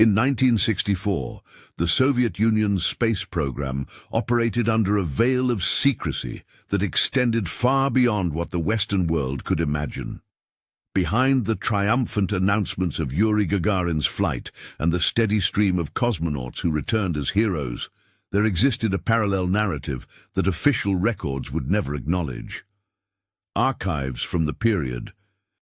In 1964, the Soviet Union's space program operated under a veil of secrecy that extended far beyond what the Western world could imagine. Behind the triumphant announcements of Yuri Gagarin's flight and the steady stream of cosmonauts who returned as heroes, there existed a parallel narrative that official records would never acknowledge. Archives from the period,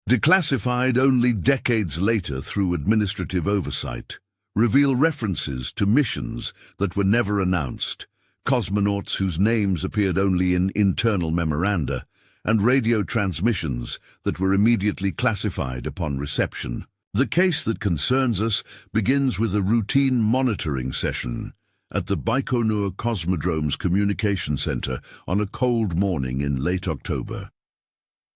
declassified only decades later through administrative oversight, reveal references to missions that were never announced, cosmonauts whose names appeared only in internal memoranda, and radio transmissions that were immediately classified upon reception. The case that concerns us begins with a routine monitoring session at the Baikonur Cosmodrome's communication center on a cold morning in late October.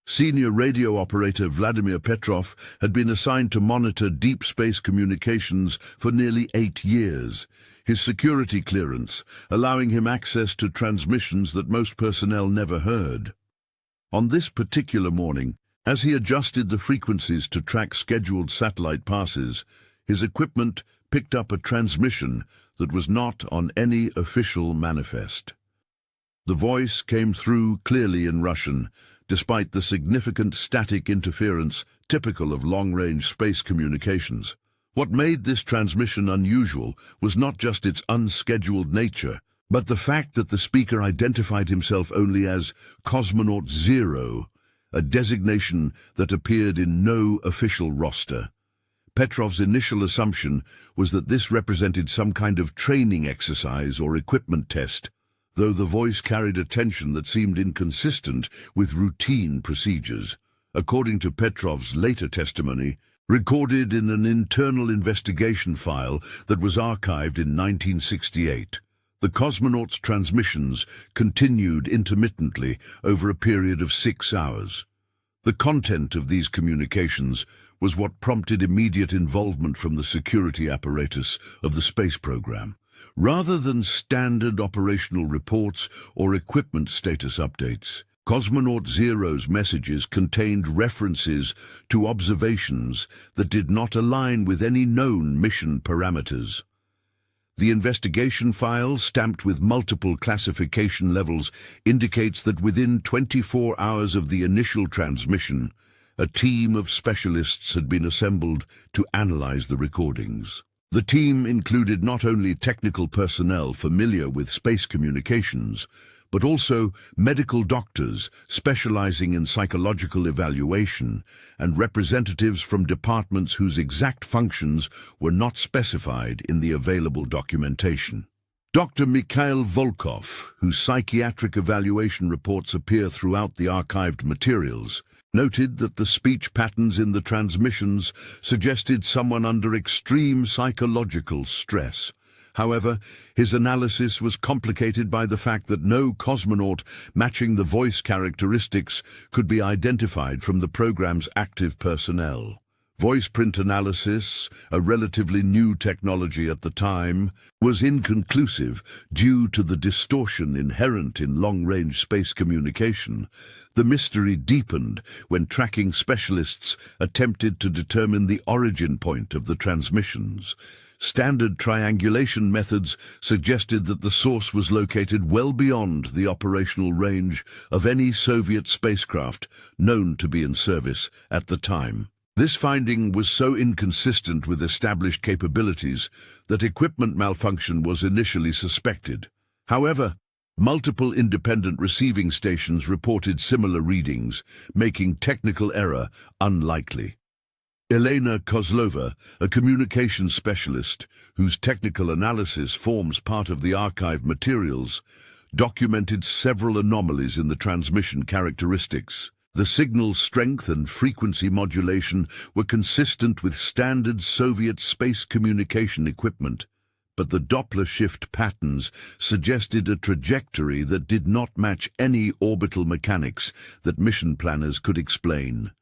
Senior radio operator Vladimir Petrov had been assigned to monitor deep space communications for nearly 8 years, his security clearance allowing him access to transmissions that most personnel never heard. On this particular morning, as he adjusted the frequencies to track scheduled satellite passes, his equipment picked up a transmission that was not on any official manifest. The voice came through clearly in Russian, despite the significant static interference typical of long-range space communications. What made this transmission unusual was not just its unscheduled nature, but the fact that the speaker identified himself only as Cosmonaut 0, a designation that appeared in no official roster. Petrov's initial assumption was that this represented some kind of training exercise or equipment test, though the voice carried a tension that seemed inconsistent with routine procedures. According to Petrov's later testimony, recorded in an internal investigation file that was archived in 1968, the cosmonauts' transmissions continued intermittently over a period of 6 hours. The content of these communications was what prompted immediate involvement from the security apparatus of the space program. Rather than standard operational reports or equipment status updates, Cosmonaut Zero's messages contained references to observations that did not align with any known mission parameters. The investigation file, stamped with multiple classification levels, indicates that within 24 hours of the initial transmission, a team of specialists had been assembled to analyze the recordings. The team included not only technical personnel familiar with space communications, but also medical doctors specializing in psychological evaluation and representatives from departments whose exact functions were not specified in the available documentation. Dr. Mikhail Volkov, whose psychiatric evaluation reports appear throughout the archived materials, noted that the speech patterns in the transmissions suggested someone under extreme psychological stress. However, his analysis was complicated by the fact that no cosmonaut matching the voice characteristics could be identified from the program's active personnel. Voice print analysis, a relatively new technology at the time, was inconclusive due to the distortion inherent in long-range space communication. The mystery deepened when tracking specialists attempted to determine the origin point of the transmissions. Standard triangulation methods suggested that the source was located well beyond the operational range of any Soviet spacecraft known to be in service at the time. This finding was so inconsistent with established capabilities that equipment malfunction was initially suspected. However, multiple independent receiving stations reported similar readings, making technical error unlikely. Elena Kozlova, a communications specialist whose technical analysis forms part of the archived materials, documented several anomalies in the transmission characteristics. The signal strength and frequency modulation were consistent with standard Soviet space communication equipment, but the Doppler shift patterns suggested a trajectory that did not match any orbital mechanics that mission planners could explain.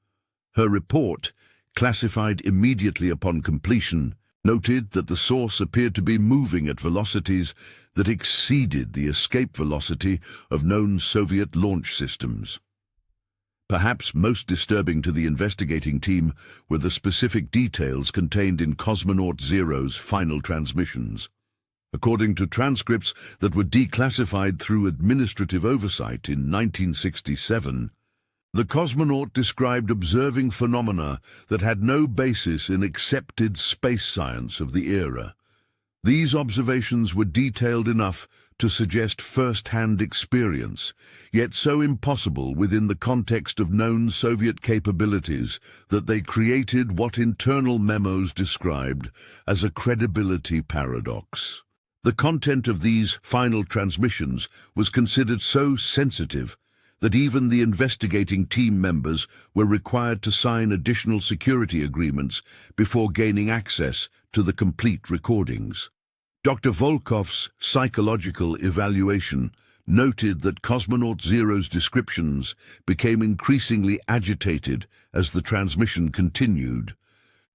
Her report, classified immediately upon completion, noted that the source appeared to be moving at velocities that exceeded the escape velocity of known Soviet launch systems. Perhaps most disturbing to the investigating team were the specific details contained in Cosmonaut Zero's final transmissions. According to transcripts that were declassified through administrative oversight in 1967, the cosmonaut described observing phenomena that had no basis in accepted space science of the era. These observations were detailed enough to suggest first-hand experience, yet so impossible within the context of known Soviet capabilities that they created what internal memos described as a credibility paradox. The content of these final transmissions was considered so sensitive that even the investigating team members were required to sign additional security agreements before gaining access to the complete recordings. Dr. Volkov's psychological evaluation noted that Cosmonaut Zero's descriptions became increasingly agitated as the transmission continued,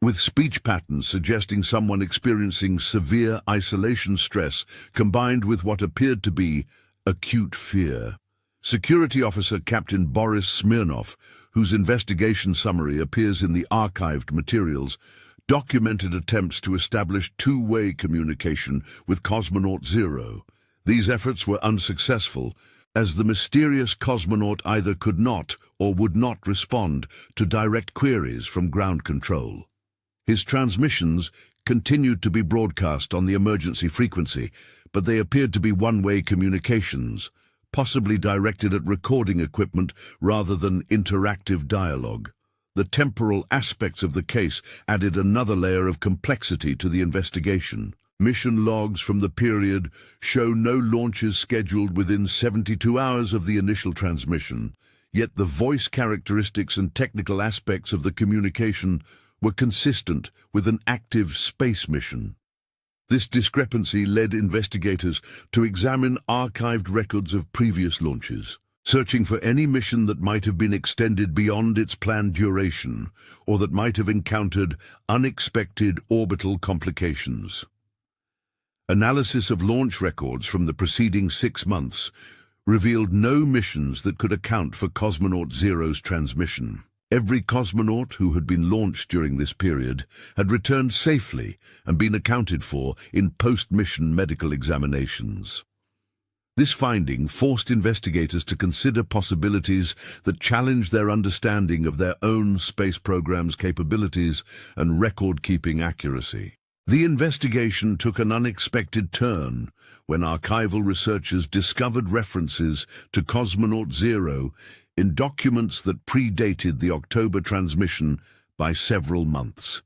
with speech patterns suggesting someone experiencing severe isolation stress combined with what appeared to be acute fear. Security Officer Captain Boris Smirnov, whose investigation summary appears in the archived materials, documented attempts to establish two-way communication with Cosmonaut Zero. These efforts were unsuccessful, as the mysterious cosmonaut either could not or would not respond to direct queries from ground control. His transmissions continued to be broadcast on the emergency frequency, but they appeared to be one-way communications, possibly directed at recording equipment rather than interactive dialogue. The temporal aspects of the case added another layer of complexity to the investigation. Mission logs from the period show no launches scheduled within 72 hours of the initial transmission, yet the voice characteristics and technical aspects of the communication were consistent with an active space mission. This discrepancy led investigators to examine archived records of previous launches, searching for any mission that might have been extended beyond its planned duration or that might have encountered unexpected orbital complications. Analysis of launch records from the preceding 6 months revealed no missions that could account for Cosmonaut Zero's transmission. Every cosmonaut who had been launched during this period had returned safely and been accounted for in post-mission medical examinations. This finding forced investigators to consider possibilities that challenged their understanding of their own space program's capabilities and record-keeping accuracy. The investigation took an unexpected turn when archival researchers discovered references to Cosmonaut Zero in documents that predated the October transmission by several months.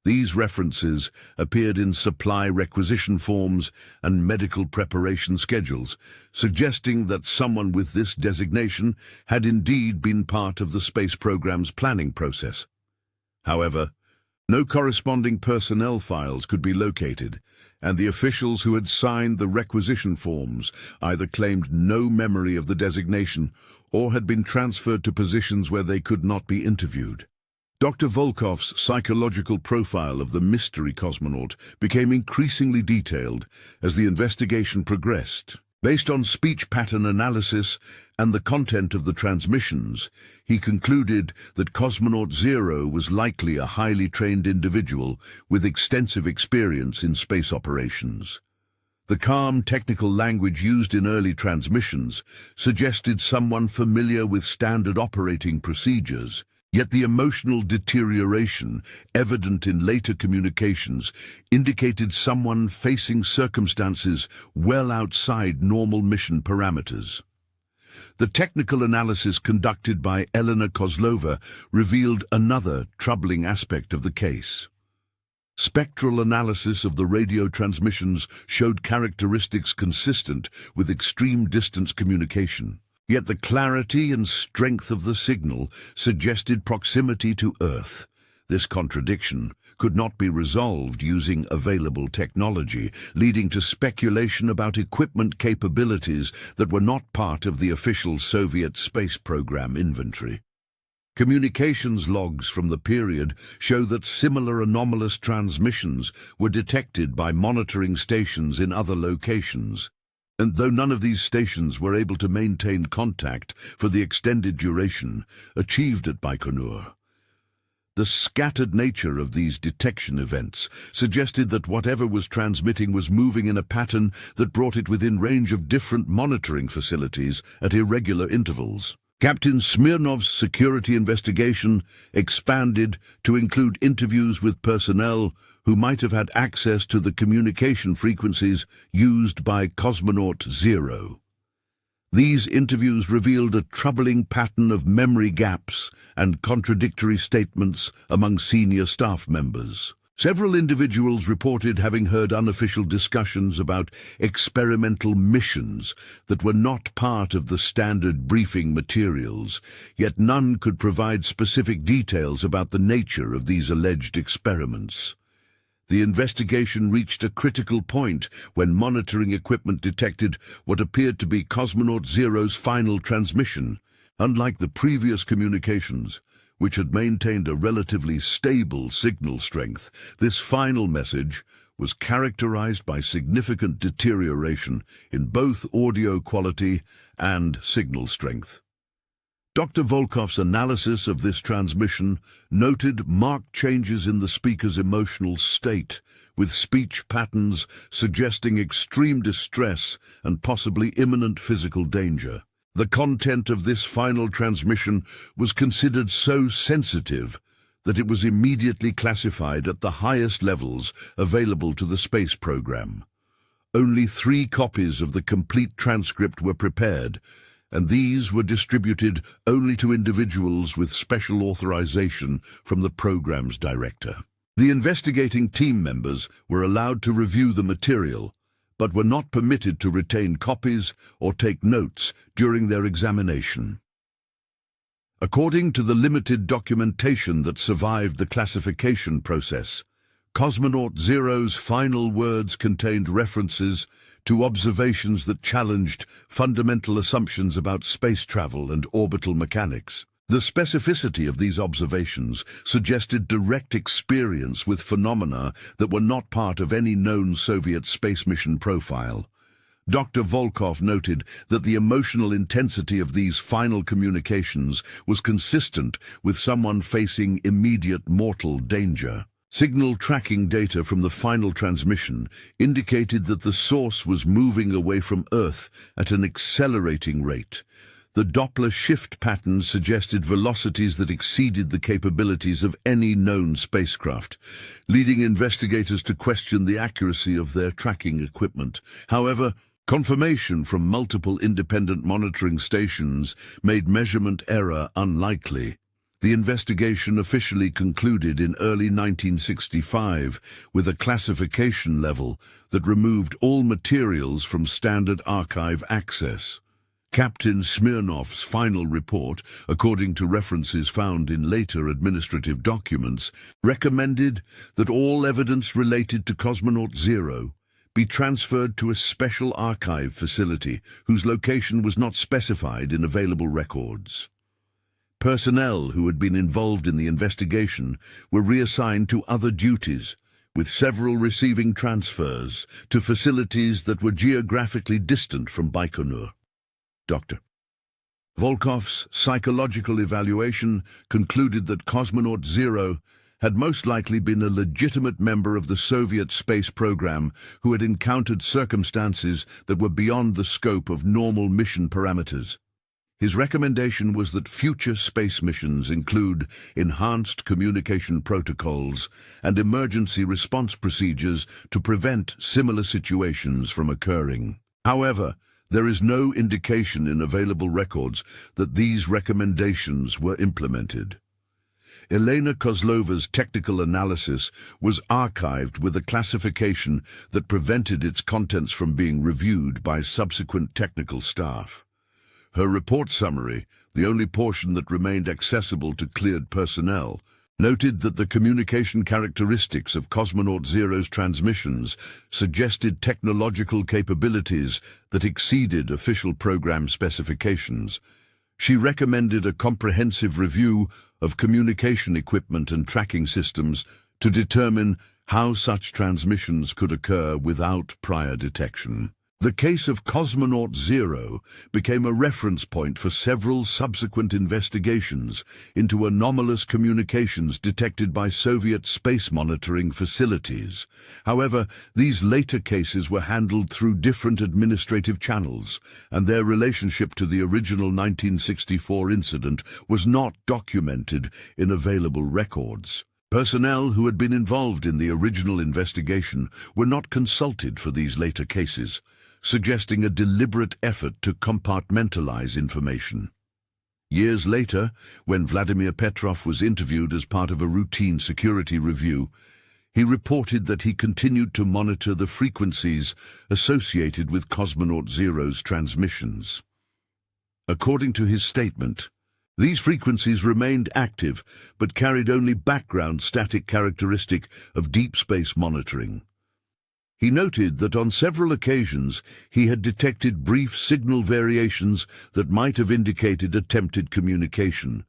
These references appeared in supply requisition forms and medical preparation schedules, suggesting that someone with this designation had indeed been part of the space program's planning process. However, no corresponding personnel files could be located, and the officials who had signed the requisition forms either claimed no memory of the designation or had been transferred to positions where they could not be interviewed. Dr. Volkov's psychological profile of the mystery cosmonaut became increasingly detailed as the investigation progressed. Based on speech pattern analysis and the content of the transmissions, he concluded that Cosmonaut Zero was likely a highly trained individual with extensive experience in space operations. The calm technical language used in early transmissions suggested someone familiar with standard operating procedures, yet the emotional deterioration evident in later communications indicated someone facing circumstances well outside normal mission parameters. The technical analysis conducted by Elena Kozlova revealed another troubling aspect of the case. Spectral analysis of the radio transmissions showed characteristics consistent with extreme distance communication. Yet the clarity and strength of the signal suggested proximity to Earth. This contradiction could not be resolved using available technology, leading to speculation about equipment capabilities that were not part of the official Soviet space program inventory. Communications logs from the period show that similar anomalous transmissions were detected by monitoring stations in other locations. And though none of these stations were able to maintain contact for the extended duration achieved at Baikonur, the scattered nature of these detection events suggested that whatever was transmitting was moving in a pattern that brought it within range of different monitoring facilities at irregular intervals. Captain Smirnov's security investigation expanded to include interviews with personnel who might have had access to the communication frequencies used by Cosmonaut Zero. These interviews revealed a troubling pattern of memory gaps and contradictory statements among senior staff members. Several individuals reported having heard unofficial discussions about experimental missions that were not part of the standard briefing materials, yet none could provide specific details about the nature of these alleged experiments. The investigation reached a critical point when monitoring equipment detected what appeared to be Cosmonaut Zero's final transmission. Unlike the previous communications, which had maintained a relatively stable signal strength, this final message was characterized by significant deterioration in both audio quality and signal strength. Dr. Volkov's analysis of this transmission noted marked changes in the speaker's emotional state, with speech patterns suggesting extreme distress and possibly imminent physical danger. The content of this final transmission was considered so sensitive that it was immediately classified at the highest levels available to the space program. Only 3 copies of the complete transcript were prepared, and these were distributed only to individuals with special authorization from the program's director. The investigating team members were allowed to review the material, but were not permitted to retain copies or take notes during their examination. According to the limited documentation that survived the classification process, Cosmonaut Zero's final words contained references to observations that challenged fundamental assumptions about space travel and orbital mechanics. The specificity of these observations suggested direct experience with phenomena that were not part of any known Soviet space mission profile. Dr. Volkov noted that the emotional intensity of these final communications was consistent with someone facing immediate mortal danger. Signal tracking data from the final transmission indicated that the source was moving away from Earth at an accelerating rate. The Doppler shift patterns suggested velocities that exceeded the capabilities of any known spacecraft, leading investigators to question the accuracy of their tracking equipment. However, confirmation from multiple independent monitoring stations made measurement error unlikely. The investigation officially concluded in early 1965 with a classification level that removed all materials from standard archive access. Captain Smirnov's final report, according to references found in later administrative documents, recommended that all evidence related to Cosmonaut Zero be transferred to a special archive facility whose location was not specified in available records. Personnel who had been involved in the investigation were reassigned to other duties, with several receiving transfers to facilities that were geographically distant from Baikonur. Dr. Volkov's psychological evaluation concluded that Cosmonaut Zero had most likely been a legitimate member of the Soviet space program who had encountered circumstances that were beyond the scope of normal mission parameters. His recommendation was that future space missions include enhanced communication protocols and emergency response procedures to prevent similar situations from occurring. However, there is no indication in available records that these recommendations were implemented. Elena Kozlova's technical analysis was archived with a classification that prevented its contents from being reviewed by subsequent technical staff. Her report summary, the only portion that remained accessible to cleared personnel, noted that the communication characteristics of Cosmonaut Zero's transmissions suggested technological capabilities that exceeded official program specifications. She recommended a comprehensive review of communication equipment and tracking systems to determine how such transmissions could occur without prior detection. The case of Cosmonaut Zero became a reference point for several subsequent investigations into anomalous communications detected by Soviet space monitoring facilities. However, these later cases were handled through different administrative channels, and their relationship to the original 1964 incident was not documented in available records. Personnel who had been involved in the original investigation were not consulted for these later cases, suggesting a deliberate effort to compartmentalize information. Years later, when Vladimir Petrov was interviewed as part of a routine security review, he reported that he continued to monitor the frequencies associated with Cosmonaut Zero's transmissions. According to his statement, these frequencies remained active but carried only background static characteristic of deep space monitoring. He noted that on several occasions he had detected brief signal variations that might have indicated attempted communication,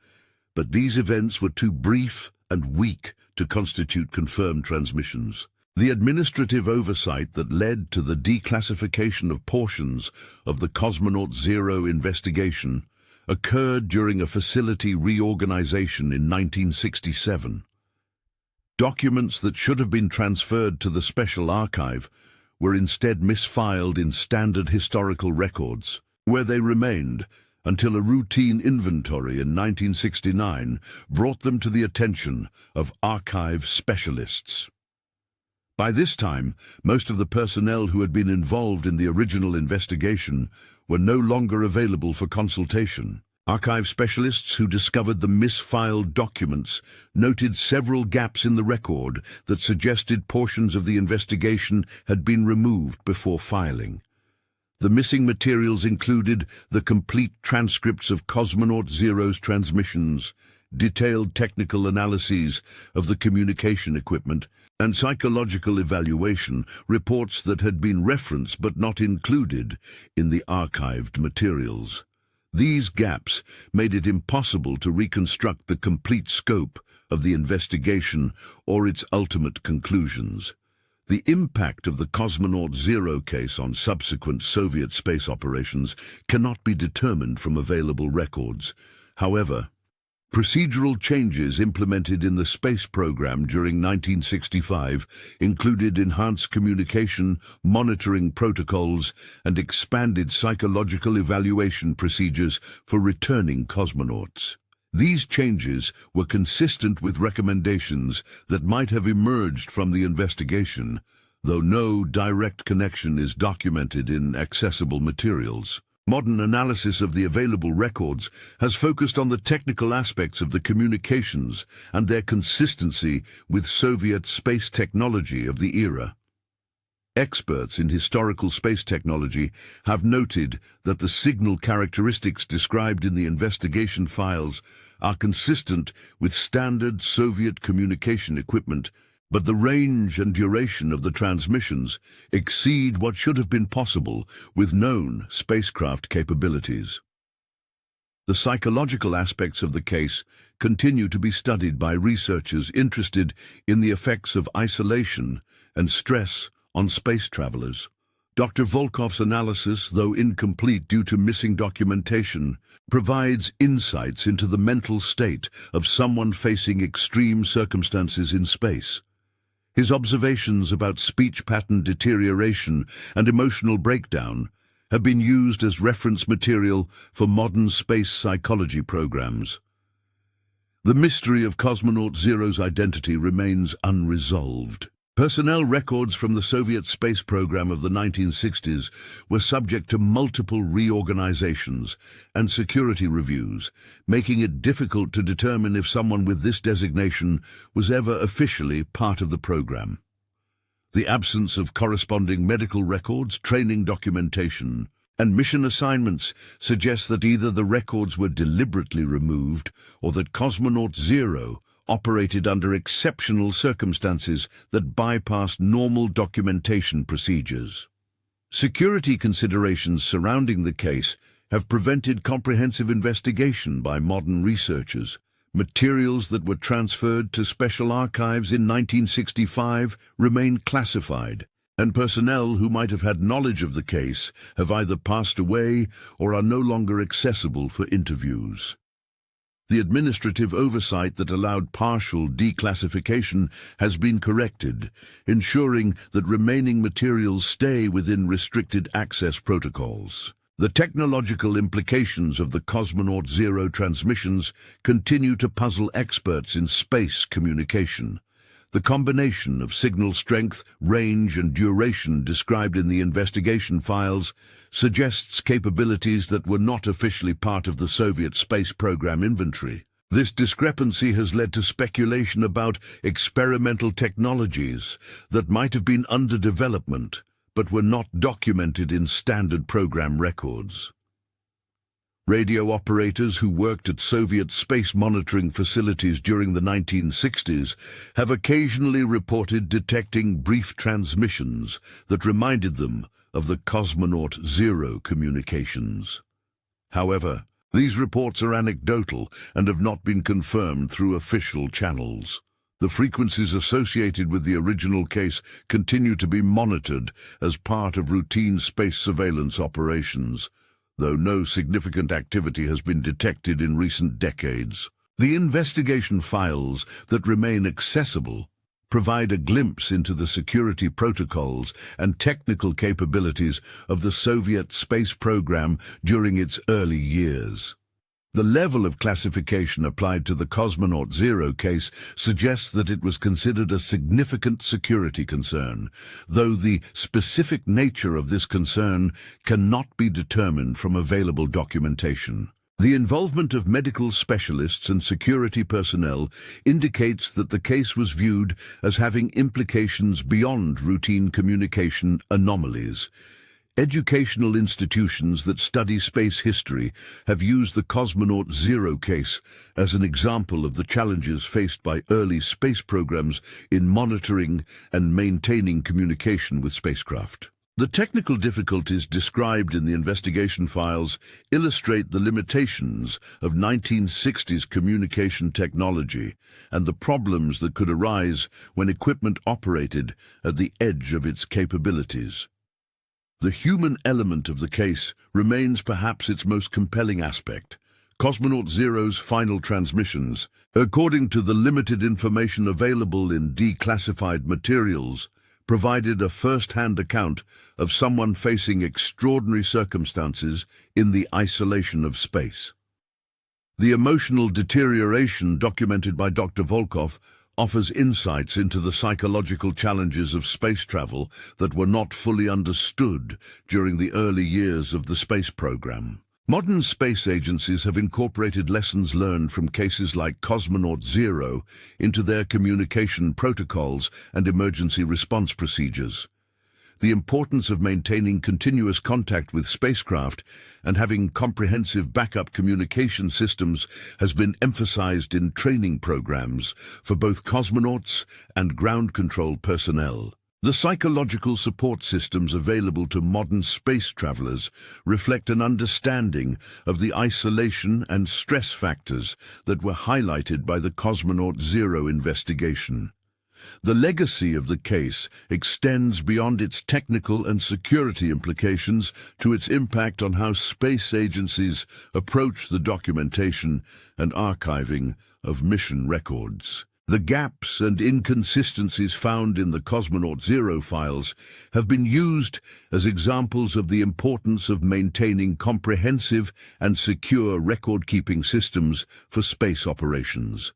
but these events were too brief and weak to constitute confirmed transmissions. The administrative oversight that led to the declassification of portions of the Cosmonaut Zero investigation occurred during a facility reorganization in 1967. Documents that should have been transferred to the Special Archive were instead misfiled in standard historical records, where they remained until a routine inventory in 1969 brought them to the attention of archive specialists. By this time, most of the personnel who had been involved in the original investigation were no longer available for consultation. Archive specialists who discovered the misfiled documents noted several gaps in the record that suggested portions of the investigation had been removed before filing. The missing materials included the complete transcripts of Cosmonaut Zero's transmissions, detailed technical analyses of the communication equipment, and psychological evaluation reports that had been referenced but not included in the archived materials. These gaps made it impossible to reconstruct the complete scope of the investigation or its ultimate conclusions. The impact of the Cosmonaut Zero case on subsequent Soviet space operations cannot be determined from available records. However, procedural changes implemented in the space program during 1965 included enhanced communication, monitoring protocols, and expanded psychological evaluation procedures for returning cosmonauts. These changes were consistent with recommendations that might have emerged from the investigation, though no direct connection is documented in accessible materials. Modern analysis of the available records has focused on the technical aspects of the communications and their consistency with Soviet space technology of the era. Experts in historical space technology have noted that the signal characteristics described in the investigation files are consistent with standard Soviet communication equipment, but the range and duration of the transmissions exceed what should have been possible with known spacecraft capabilities. The psychological aspects of the case continue to be studied by researchers interested in the effects of isolation and stress on space travelers. Dr. Volkov's analysis, though incomplete due to missing documentation, provides insights into the mental state of someone facing extreme circumstances in space. His observations about speech pattern deterioration and emotional breakdown have been used as reference material for modern space psychology programs. The mystery of Cosmonaut Zero's identity remains unresolved. Personnel records from the Soviet space program of the 1960s were subject to multiple reorganizations and security reviews, making it difficult to determine if someone with this designation was ever officially part of the program. The absence of corresponding medical records, training documentation, and mission assignments suggests that either the records were deliberately removed or that Cosmonaut Zero operated under exceptional circumstances that bypassed normal documentation procedures. Security considerations surrounding the case have prevented comprehensive investigation by modern researchers. Materials that were transferred to special archives in 1965 remain classified, and personnel who might have had knowledge of the case have either passed away or are no longer accessible for interviews. The administrative oversight that allowed partial declassification has been corrected, ensuring that remaining materials stay within restricted access protocols. The technological implications of the Cosmonaut Zero transmissions continue to puzzle experts in space communication. The combination of signal strength, range, and duration described in the investigation files suggests capabilities that were not officially part of the Soviet space program inventory. This discrepancy has led to speculation about experimental technologies that might have been under development but were not documented in standard program records. Radio operators who worked at Soviet space monitoring facilities during the 1960s have occasionally reported detecting brief transmissions that reminded them of the Cosmonaut Zero communications. However, these reports are anecdotal and have not been confirmed through official channels. The frequencies associated with the original case continue to be monitored as part of routine space surveillance operations, though no significant activity has been detected in recent decades. The investigation files that remain accessible provide a glimpse into the security protocols and technical capabilities of the Soviet space program during its early years. The level of classification applied to the Cosmonaut Zero case suggests that it was considered a significant security concern, though the specific nature of this concern cannot be determined from available documentation. The involvement of medical specialists and security personnel indicates that the case was viewed as having implications beyond routine communication anomalies. Educational institutions that study space history have used the Cosmonaut Zero case as an example of the challenges faced by early space programs in monitoring and maintaining communication with spacecraft. The technical difficulties described in the investigation files illustrate the limitations of 1960s communication technology and the problems that could arise when equipment operated at the edge of its capabilities. The human element of the case remains perhaps its most compelling aspect. Cosmonaut Zero's final transmissions, according to the limited information available in declassified materials, provided a first-hand account of someone facing extraordinary circumstances in the isolation of space. The emotional deterioration documented by Dr. Volkov offers insights into the psychological challenges of space travel that were not fully understood during the early years of the space program. Modern space agencies have incorporated lessons learned from cases like Cosmonaut Zero into their communication protocols and emergency response procedures. The importance of maintaining continuous contact with spacecraft and having comprehensive backup communication systems has been emphasized in training programs for both cosmonauts and ground control personnel. The psychological support systems available to modern space travelers reflect an understanding of the isolation and stress factors that were highlighted by the Cosmonaut Zero investigation. The legacy of the case extends beyond its technical and security implications to its impact on how space agencies approach the documentation and archiving of mission records. The gaps and inconsistencies found in the Cosmonaut Zero files have been used as examples of the importance of maintaining comprehensive and secure record-keeping systems for space operations.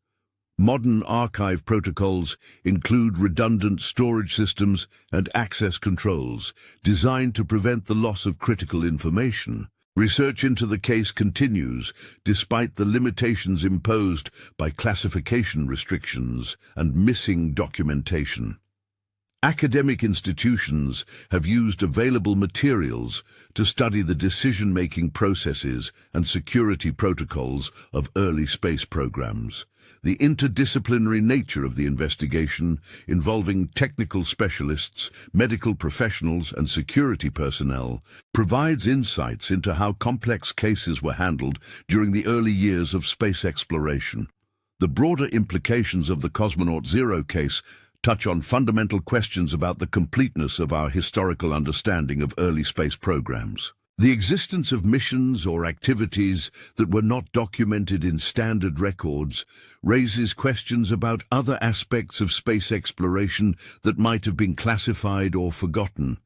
Modern archive protocols include redundant storage systems and access controls designed to prevent the loss of critical information. Research into the case continues despite the limitations imposed by classification restrictions and missing documentation. Academic institutions have used available materials to study the decision-making processes and security protocols of early space programs. The interdisciplinary nature of the investigation, involving technical specialists, medical professionals, and security personnel, provides insights into how complex cases were handled during the early years of space exploration. The broader implications of the Cosmonaut Zero case touch on fundamental questions about the completeness of our historical understanding of early space programs. The existence of missions or activities that were not documented in standard records raises questions about other aspects of space exploration that might have been classified or forgotten.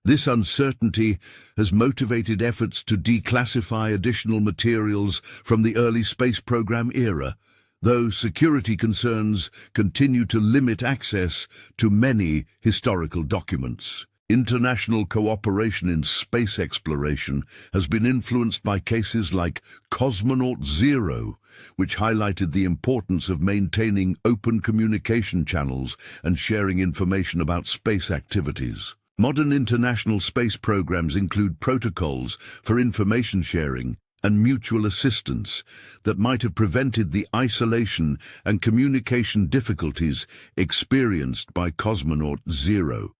This uncertainty has motivated efforts to declassify additional materials from the early space program era, though security concerns continue to limit access to many historical documents. International cooperation in space exploration has been influenced by cases like Cosmonaut 0, which highlighted the importance of maintaining open communication channels and sharing information about space activities. Modern international space programs include protocols for information sharing and mutual assistance that might have prevented the isolation and communication difficulties experienced by Cosmonaut 0.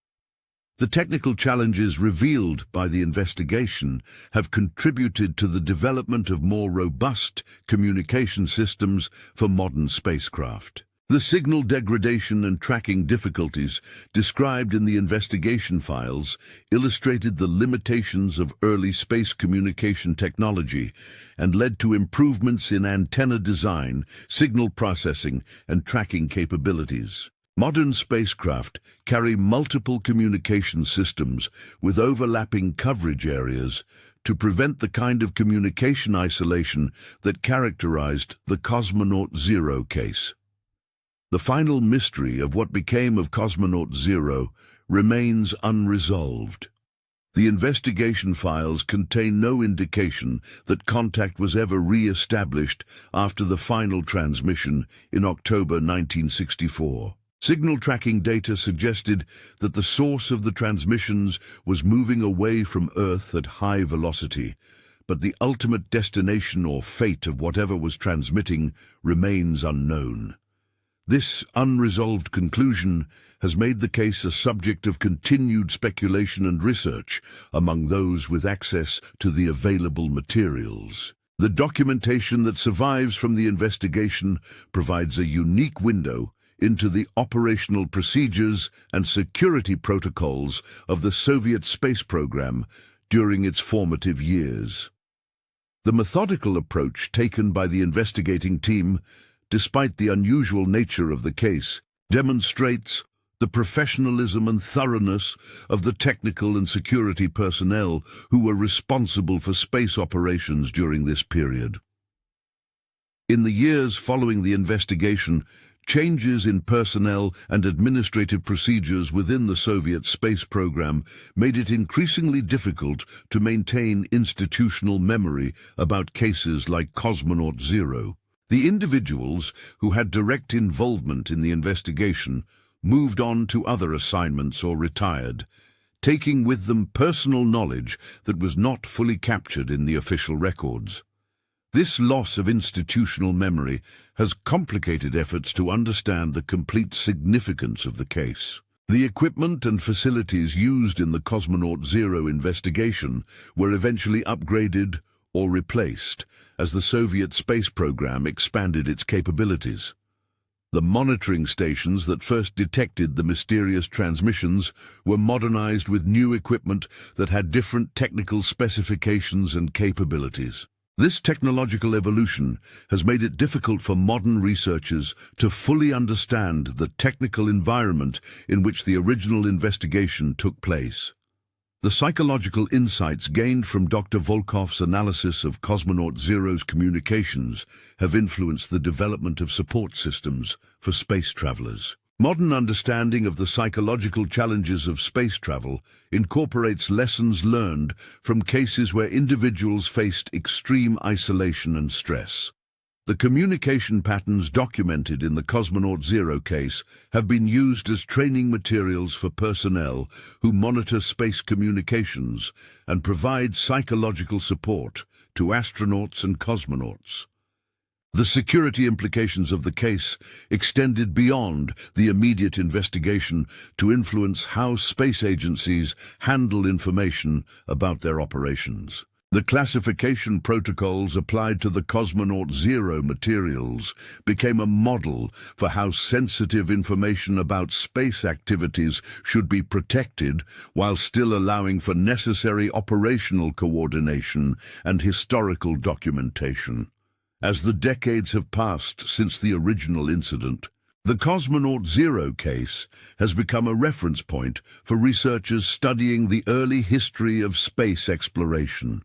The technical challenges revealed by the investigation have contributed to the development of more robust communication systems for modern spacecraft. The signal degradation and tracking difficulties described in the investigation files illustrated the limitations of early space communication technology and led to improvements in antenna design, signal processing, and tracking capabilities. Modern spacecraft carry multiple communication systems with overlapping coverage areas to prevent the kind of communication isolation that characterized the Cosmonaut 0 case. The final mystery of what became of Cosmonaut 0 remains unresolved. The investigation files contain no indication that contact was ever re-established after the final transmission in October 1964. Signal tracking data suggested that the source of the transmissions was moving away from Earth at high velocity, but the ultimate destination or fate of whatever was transmitting remains unknown. This unresolved conclusion has made the case a subject of continued speculation and research among those with access to the available materials. The documentation that survives from the investigation provides a unique window into the operational procedures and security protocols of the Soviet space program during its formative years. The methodical approach taken by the investigating team, despite the unusual nature of the case, demonstrates the professionalism and thoroughness of the technical and security personnel who were responsible for space operations during this period. In the years following the investigation, changes in personnel and administrative procedures within the Soviet space program made it increasingly difficult to maintain institutional memory about cases like Cosmonaut 0. The individuals who had direct involvement in the investigation moved on to other assignments or retired, taking with them personal knowledge that was not fully captured in the official records. This loss of institutional memory has complicated efforts to understand the complete significance of the case. The equipment and facilities used in the Cosmonaut 0 investigation were eventually upgraded or replaced as the Soviet space program expanded its capabilities. The monitoring stations that first detected the mysterious transmissions were modernized with new equipment that had different technical specifications and capabilities. This technological evolution has made it difficult for modern researchers to fully understand the technical environment in which the original investigation took place. The psychological insights gained from Dr. Volkov's analysis of Cosmonaut 0's communications have influenced the development of support systems for space travelers. Modern understanding of the psychological challenges of space travel incorporates lessons learned from cases where individuals faced extreme isolation and stress. The communication patterns documented in the Cosmonaut 0 case have been used as training materials for personnel who monitor space communications and provide psychological support to astronauts and cosmonauts. The security implications of the case extended beyond the immediate investigation to influence how space agencies handle information about their operations. The classification protocols applied to the Cosmonaut Zero materials became a model for how sensitive information about space activities should be protected while still allowing for necessary operational coordination and historical documentation. As the decades have passed since the original incident, the Cosmonaut Zero case has become a reference point for researchers studying the early history of space exploration.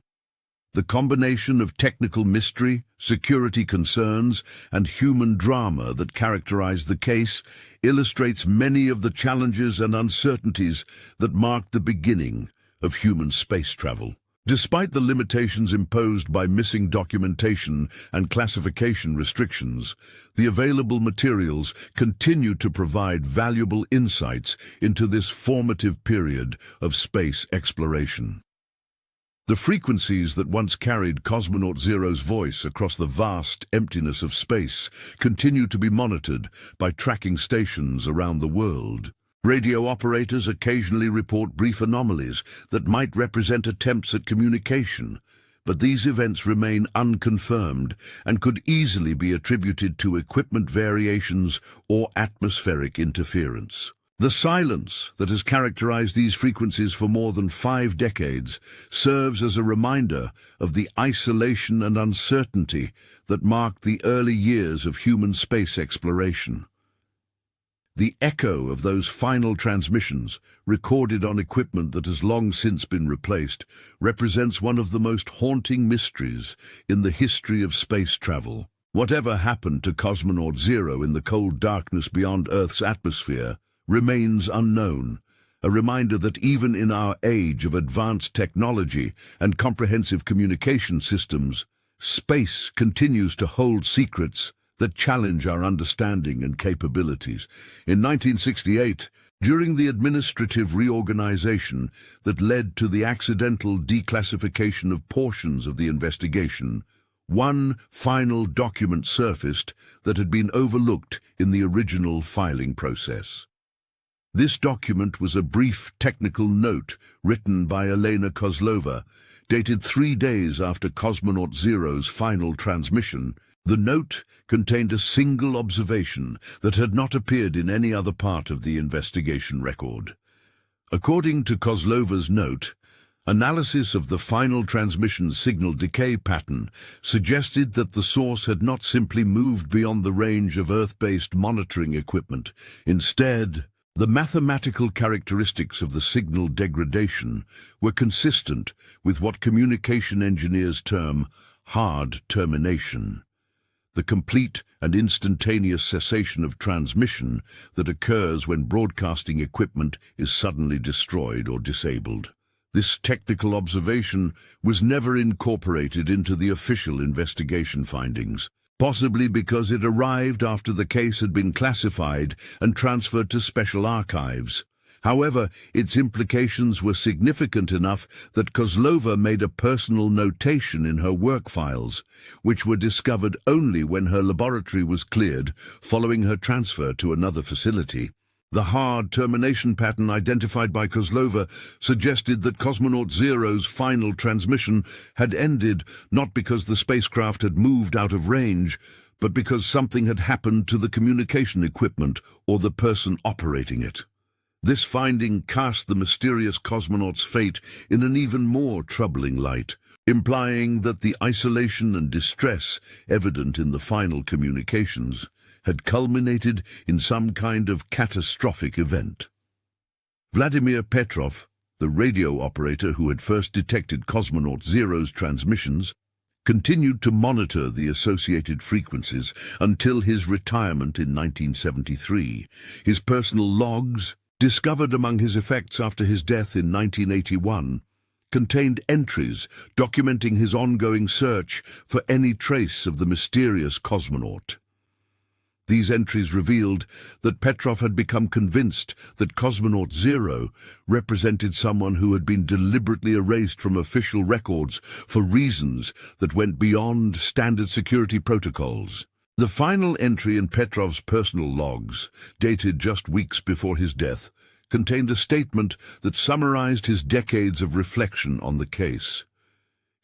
The combination of technical mystery, security concerns, and human drama that characterize the case illustrates many of the challenges and uncertainties that marked the beginning of human space travel. Despite the limitations imposed by missing documentation and classification restrictions, the available materials continue to provide valuable insights into this formative period of space exploration. The frequencies that once carried Cosmonaut Zero's voice across the vast emptiness of space continue to be monitored by tracking stations around the world. Radio operators occasionally report brief anomalies that might represent attempts at communication, but these events remain unconfirmed and could easily be attributed to equipment variations or atmospheric interference. The silence that has characterized these frequencies for more than 5 decades serves as a reminder of the isolation and uncertainty that marked the early years of human space exploration. The echo of those final transmissions, recorded on equipment that has long since been replaced, represents one of the most haunting mysteries in the history of space travel. Whatever happened to Cosmonaut Zero in the cold darkness beyond Earth's atmosphere remains unknown, a reminder that even in our age of advanced technology and comprehensive communication systems, space continues to hold secrets that challenge our understanding and capabilities. In 1968, during the administrative reorganization that led to the accidental declassification of portions of the investigation, one final document surfaced that had been overlooked in the original filing process. This document was a brief technical note written by Elena Kozlova, dated 3 days after Cosmonaut Zero's final transmission. The note contained a single observation that had not appeared in any other part of the investigation record. According to Kozlova's note, analysis of the final transmission signal decay pattern suggested that the source had not simply moved beyond the range of Earth-based monitoring equipment. Instead, the mathematical characteristics of the signal degradation were consistent with what communication engineers term hard termination, the complete and instantaneous cessation of transmission that occurs when broadcasting equipment is suddenly destroyed or disabled. This technical observation was never incorporated into the official investigation findings, possibly because it arrived after the case had been classified and transferred to special archives. However, its implications were significant enough that Kozlova made a personal notation in her work files, which were discovered only when her laboratory was cleared following her transfer to another facility. The hard termination pattern identified by Kozlova suggested that Cosmonaut Zero's final transmission had ended not because the spacecraft had moved out of range, but because something had happened to the communication equipment or the person operating it. This finding cast the mysterious cosmonaut's fate in an even more troubling light, implying that the isolation and distress evident in the final communications had culminated in some kind of catastrophic event. Vladimir Petrov, the radio operator who had first detected Cosmonaut Zero's transmissions, continued to monitor the associated frequencies until his retirement in 1973. His personal logs, discovered among his effects after his death in 1981, contained entries documenting his ongoing search for any trace of the mysterious cosmonaut. These entries revealed that Petrov had become convinced that Cosmonaut Zero represented someone who had been deliberately erased from official records for reasons that went beyond standard security protocols. The final entry in Petrov's personal logs, dated just weeks before his death, contained a statement that summarized his decades of reflection on the case.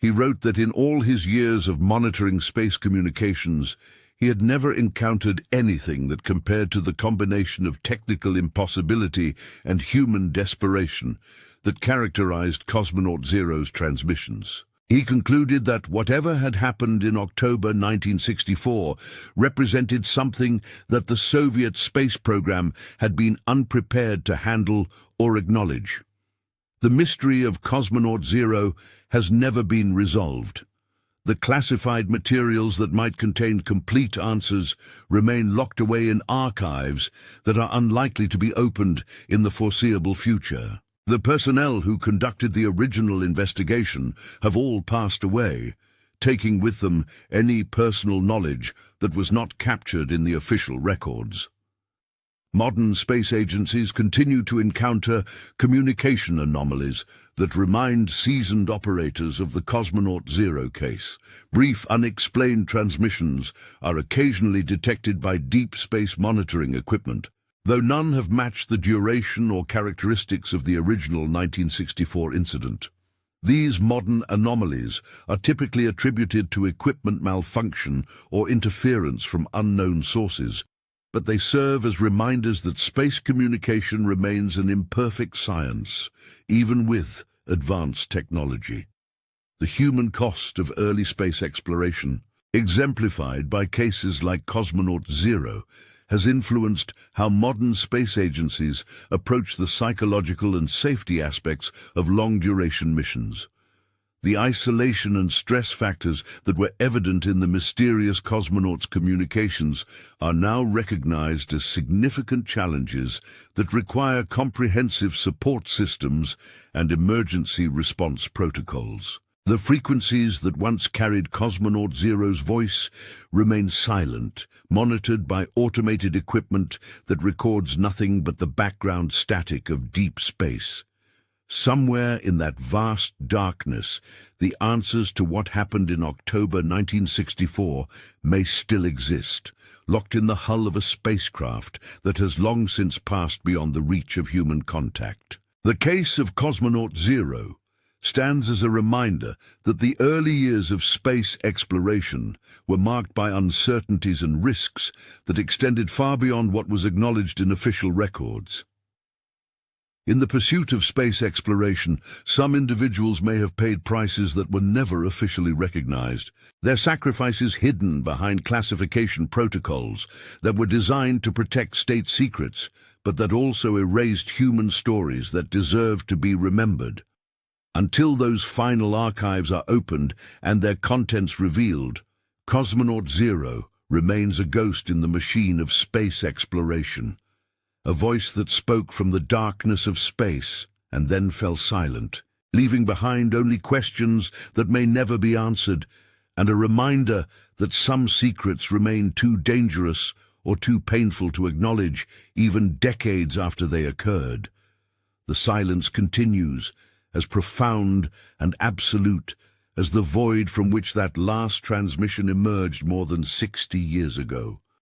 He wrote that in all his years of monitoring space communications, he had never encountered anything that compared to the combination of technical impossibility and human desperation that characterized Cosmonaut Zero's transmissions. He concluded that whatever had happened in October 1964 represented something that the Soviet space program had been unprepared to handle or acknowledge. The mystery of Cosmonaut Zero has never been resolved. The classified materials that might contain complete answers remain locked away in archives that are unlikely to be opened in the foreseeable future. The personnel who conducted the original investigation have all passed away, taking with them any personal knowledge that was not captured in the official records. Modern space agencies continue to encounter communication anomalies that remind seasoned operators of the Cosmonaut Zero case. Brief, unexplained transmissions are occasionally detected by deep space monitoring equipment, though none have matched the duration or characteristics of the original 1964 incident. These modern anomalies are typically attributed to equipment malfunction or interference from unknown sources, but they serve as reminders that space communication remains an imperfect science, even with advanced technology. The human cost of early space exploration, exemplified by cases like Cosmonaut Zero, has influenced how modern space agencies approach the psychological and safety aspects of long-duration missions. The isolation and stress factors that were evident in the mysterious cosmonauts' communications are now recognized as significant challenges that require comprehensive support systems and emergency response protocols. The frequencies that once carried Cosmonaut Zero's voice remain silent, monitored by automated equipment that records nothing but the background static of deep space. Somewhere in that vast darkness, the answers to what happened in October 1964 may still exist, locked in the hull of a spacecraft that has long since passed beyond the reach of human contact. The case of Cosmonaut Zero stands as a reminder that the early years of space exploration were marked by uncertainties and risks that extended far beyond what was acknowledged in official records. In the pursuit of space exploration, some individuals may have paid prices that were never officially recognized, their sacrifices hidden behind classification protocols that were designed to protect state secrets, but that also erased human stories that deserve to be remembered. Until those final archives are opened and their contents revealed, Cosmonaut Zero remains a ghost in the machine of space exploration. A voice that spoke from the darkness of space and then fell silent, leaving behind only questions that may never be answered, and a reminder that some secrets remain too dangerous or too painful to acknowledge even decades after they occurred. The silence continues, as profound and absolute as the void from which that last transmission emerged more than 60 years ago.